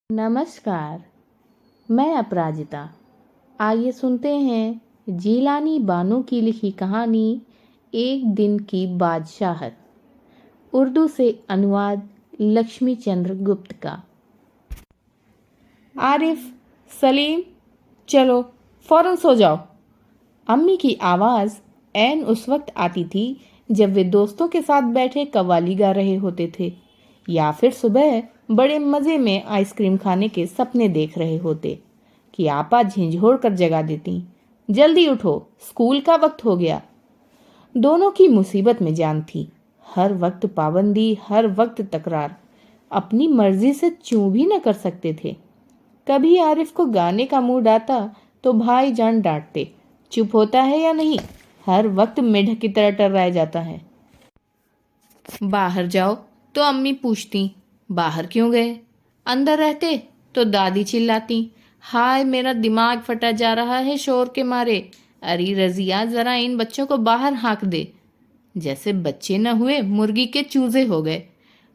नमस्कार, मैं अपराजिता। आइए सुनते हैं जीलानी बानो की लिखी कहानी एक दिन की बादशाहत। उर्दू से अनुवाद लक्ष्मी चंद्र गुप्त का। आरिफ, सलीम, चलो फौरन सो जाओ। अम्मी की आवाज़ ऐन उस वक्त आती थी जब वे दोस्तों के साथ बैठे कव्वाली गा रहे होते थे या फिर सुबह बड़े मज़े में आइसक्रीम खाने के सपने देख रहे होते कि आपा झिंझोड़ कर जगा देती, जल्दी उठो, स्कूल का वक्त हो गया। दोनों की मुसीबत में जान थी। हर वक्त पाबंदी, हर वक्त तकरार। अपनी मर्जी से चूं भी न कर सकते थे। कभी आरिफ को गाने का मूड आता तो भाई जान डांटते, चुप होता है या नहीं, हर वक्त मेढक की तरह टर्राया जाता है। बाहर जाओ तो अम्मी पूछती, बाहर क्यों गए? अंदर रहते तो दादी चिल्लाती, हाय मेरा दिमाग फटा जा रहा है शोर के मारे। अरे रजिया, जरा इन बच्चों को बाहर हाँक दे। जैसे बच्चे न हुए मुर्गी के चूजे हो गए।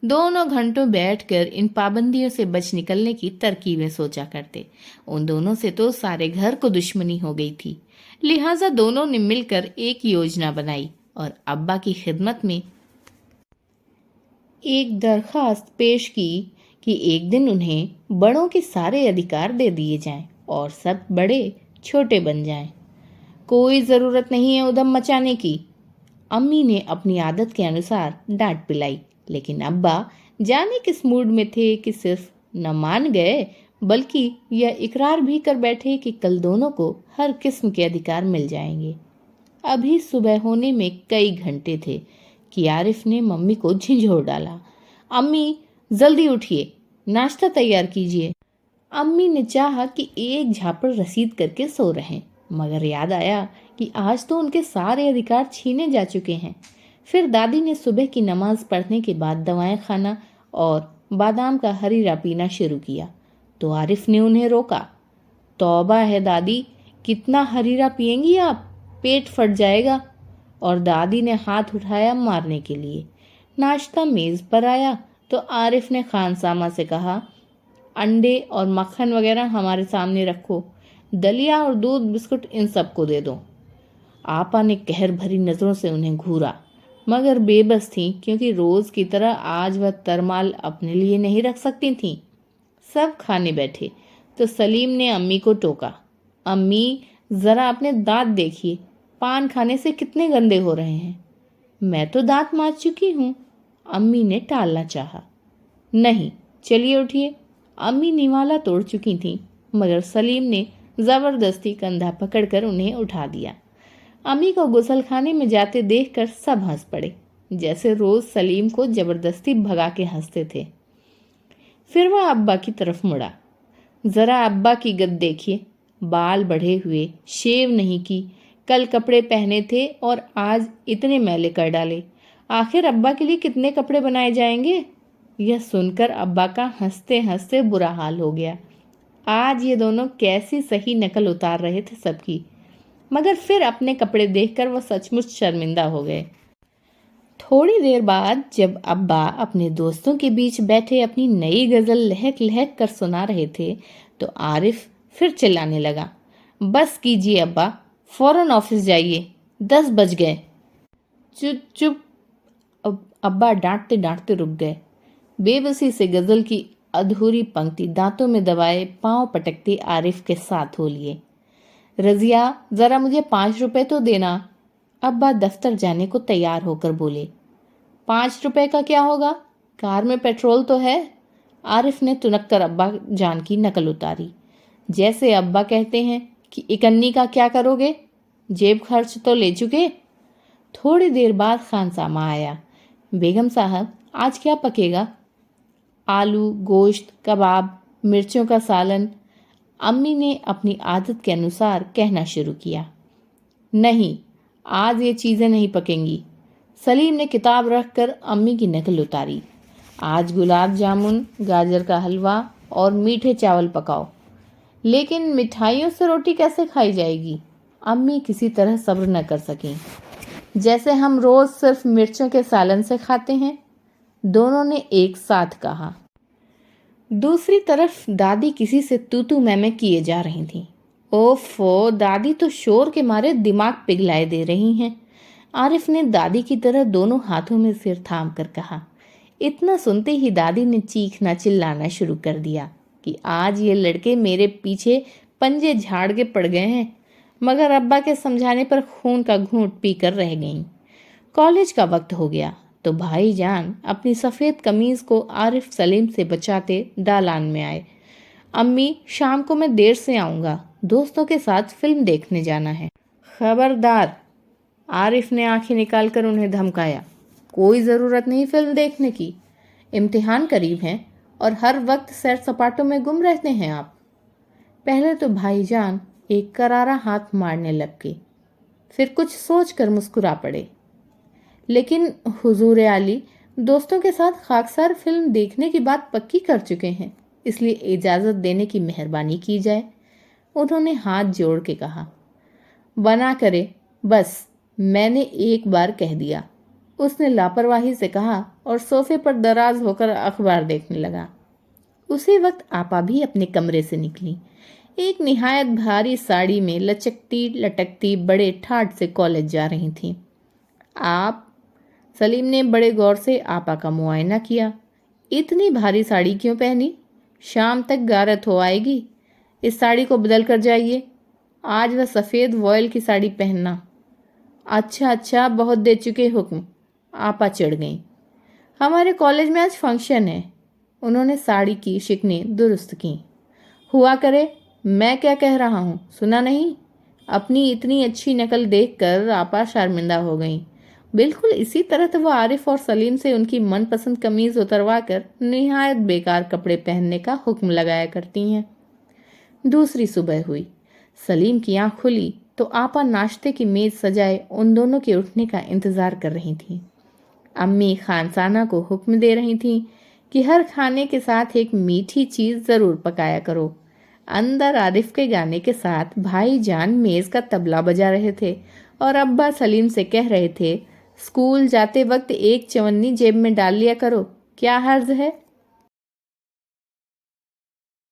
दोनों घंटों बैठकर इन पाबंदियों से बच निकलने की तरकीबें सोचा करते। उन दोनों से तो सारे घर को दुश्मनी हो गई थी। लिहाजा दोनों ने मिलकर एक योजना बनाई और अब्बा की खिदमत में एक दरखास्त पेश की कि एक दिन उन्हें बड़ों के सारे अधिकार दे दिए जाएं और सब बड़े छोटे बन जाएं। कोई ज़रूरत नहीं है उधम मचाने की। अम्मी ने अपनी आदत के अनुसार डांट पिलाई, लेकिन अब्बा जाने किस मूड में थे कि सिर्फ न मान गए बल्कि यह इकरार भी कर बैठे कि कल दोनों को हर किस्म के अधिकार मिल जाएंगे। अभी सुबह होने में कई घंटे थे कि आरिफ ने मम्मी को झिंझोड़ डाला, अम्मी जल्दी उठिए, नाश्ता तैयार कीजिए। अम्मी ने चाहा कि एक झापड़ रसीद करके सो रहें, मगर याद आया कि आज तो उनके सारे अधिकार छीने जा चुके हैं। फिर दादी ने सुबह की नमाज पढ़ने के बाद दवाएं खाना और बादाम का हरीरा पीना शुरू किया तो आरिफ ने उन्हें रोका। तौबा है दादी, कितना हरीरा पिएंगी आप, पेट फट जाएगा। और दादी ने हाथ उठाया मारने के लिए। नाश्ता मेज़ पर आया तो आरिफ ने खानसामा से कहा, अंडे और मक्खन वगैरह हमारे सामने रखो, दलिया और दूध बिस्कुट इन सबको दे दो। आपा ने कहर भरी नज़रों से उन्हें घूरा, मगर बेबस थीं क्योंकि रोज़ की तरह आज वह तरमाल अपने लिए नहीं रख सकती थीं। सब खाने बैठे तो सलीम ने अम्मी को टोका, अम्मी ज़रा अपने दांत देखिए, पान खाने से कितने गंदे हो रहे हैं। मैं तो दांत मांज चुकी हूँ। अम्मी ने टालना चाहा। नहीं, चलिए उठिए। अम्मी निवाला तोड़ चुकी थीं, मगर सलीम ने ज़बरदस्ती कंधा पकड़कर उन्हें उठा दिया। अम्मी को गुसलखाने में जाते देखकर सब हंस पड़े, जैसे रोज़ सलीम को ज़बरदस्ती भगा के हंसते थे। फिर वह अब्बा की तरफ मुड़ा, ज़रा अब्बा की गद देखिए, बाल बढ़े हुए, शेव नहीं की, कल कपड़े पहने थे और आज इतने मैले कर डाले। आखिर अब्बा के लिए कितने कपड़े बनाए जाएंगे? यह सुनकर अब्बा का हंसते हंसते बुरा हाल हो गया। आज ये दोनों कैसी सही नकल उतार रहे थे सबकी, मगर फिर अपने कपड़े देखकर वह सचमुच शर्मिंदा हो गए। थोड़ी देर बाद जब अब्बा अपने दोस्तों के बीच बैठे अपनी नई गज़ल लहक लहक कर सुना रहे थे तो आरिफ फिर चिल्लाने लगा, बस कीजिए अब्बा, फौरन ऑफिस जाइए, 10 बज गए। चुप चुप। अब्बा डांटते डांटते रुक गए। बेबसी से गज़ल की अधूरी पंक्ति दांतों में दबाए पांव पटकते आरिफ के साथ हो लिए। रजिया, ज़रा मुझे 5 रुपए तो देना। अब्बा दफ्तर जाने को तैयार होकर बोले, 5 रुपए का क्या होगा, कार में पेट्रोल तो है। आरिफ ने तुनक कर अब्बा जान की नकल उतारी, जैसे अब्बा कहते हैं कि इकन्नी का क्या करोगे, जेब खर्च तो ले चुके। थोड़ी देर बाद खानसामा आया, बेगम साहब आज क्या पकेगा? आलू, गोश्त, कबाब, मिर्चों का सालन। अम्मी ने अपनी आदत के अनुसार कहना शुरू किया। नहीं, आज ये चीज़ें नहीं पकेंगी। सलीम ने किताब रखकर अम्मी की नकल उतारी। आज गुलाब जामुन, गाजर का हलवा और मीठे चावल पकाओ। लेकिन मिठाइयों से रोटी कैसे खाई जाएगी? अम्मी किसी तरह सब्र न कर सकीं। जैसे हम रोज़ सिर्फ मिर्चों के सालन से खाते हैं, दोनों ने एक साथ कहा। دوسری طرف دادی کسی سے تو میں کیے جا رہی تھیں۔ اوفو، دادی تو شور کے مارے دماغ پگھلائے دے رہی ہیں۔ عارف نے دادی کی طرح دونوں ہاتھوں میں سر تھام کر کہا۔ اتنا سنتے ہی دادی نے چیخنا چلانا شروع کر دیا کہ آج یہ لڑکے میرے پیچھے پنجے جھاڑ کے پڑ گئے ہیں، مگر ابا کے سمجھانے پر خون کا گھونٹ پی کر رہ گئیں۔ کالج کا وقت ہو گیا تو بھائی جان اپنی سفید قمیض کو عارف سلیم سے بچاتے دالان میں آئے۔ امی، شام کو میں دیر سے آؤں گا، دوستوں کے ساتھ فلم دیکھنے جانا ہے۔ خبردار، عارف نے آنکھیں نکال کر انہیں دھمکایا، کوئی ضرورت نہیں فلم دیکھنے کی، امتحان قریب ہیں اور ہر وقت سیر سپاٹوں میں گم رہتے ہیں آپ۔ پہلے تو بھائی جان ایک کرارا ہاتھ مارنے لگ گئے، پھر کچھ سوچ کر مسکرا پڑے۔ لیکن حضور عالی، دوستوں کے ساتھ خاکسار فلم دیکھنے کی بات پکی کر چکے ہیں، اس لیے اجازت دینے کی مہربانی کی جائے۔ انہوں نے ہاتھ جوڑ کے کہا۔ بنا کرے، بس میں نے ایک بار کہہ دیا، اس نے لاپرواہی سے کہا اور صوفے پر دراز ہو کر اخبار دیکھنے لگا۔ اسی وقت آپا بھی اپنے کمرے سے نکلی، ایک نہایت بھاری ساڑی میں لچکتی لٹکتی بڑے ٹھاٹ سے کالج جا رہی تھیں۔ آپ؟ سلیم نے بڑے غور سے آپا کا معائنہ کیا۔ اتنی بھاری ساڑی کیوں پہنی؟ شام تک غارت ہو آئے گی، اس ساڑی کو بدل کر جائیے، آج وہ سفید وائل کی ساڑی پہننا۔ اچھا، بہت دے چکے حکم، آپا چڑھ گئیں۔ ہمارے کالج میں آج فنکشن ہے، انہوں نے ساڑی کی شکنیں درست کیں۔ ہوا کرے، میں کیا کہہ رہا ہوں سنا نہیں؟ اپنی اتنی اچھی نقل دیکھ کر آپا شرمندہ ہو گئیں۔ بالکل اسی طرح تو وہ عارف اور سلیم سے ان کی من پسند قمیض اتروا کر نہایت بیکار کپڑے پہننے کا حکم لگایا کرتی ہیں۔ دوسری صبح ہوئی، سلیم کی آنکھ کھلی تو آپا ناشتے کی میز سجائے ان دونوں کے اٹھنے کا انتظار کر رہی تھیں۔ امی خانسانہ کو حکم دے رہی تھیں کہ ہر کھانے کے ساتھ ایک میٹھی چیز ضرور پکایا کرو۔ اندر عارف کے گانے کے ساتھ بھائی جان میز کا طبلہ بجا رہے تھے اور ابا سلیم سے کہہ رہے تھے، اسکول جاتے وقت ایک چونی جیب میں ڈال لیا کرو، کیا حرج ہے؟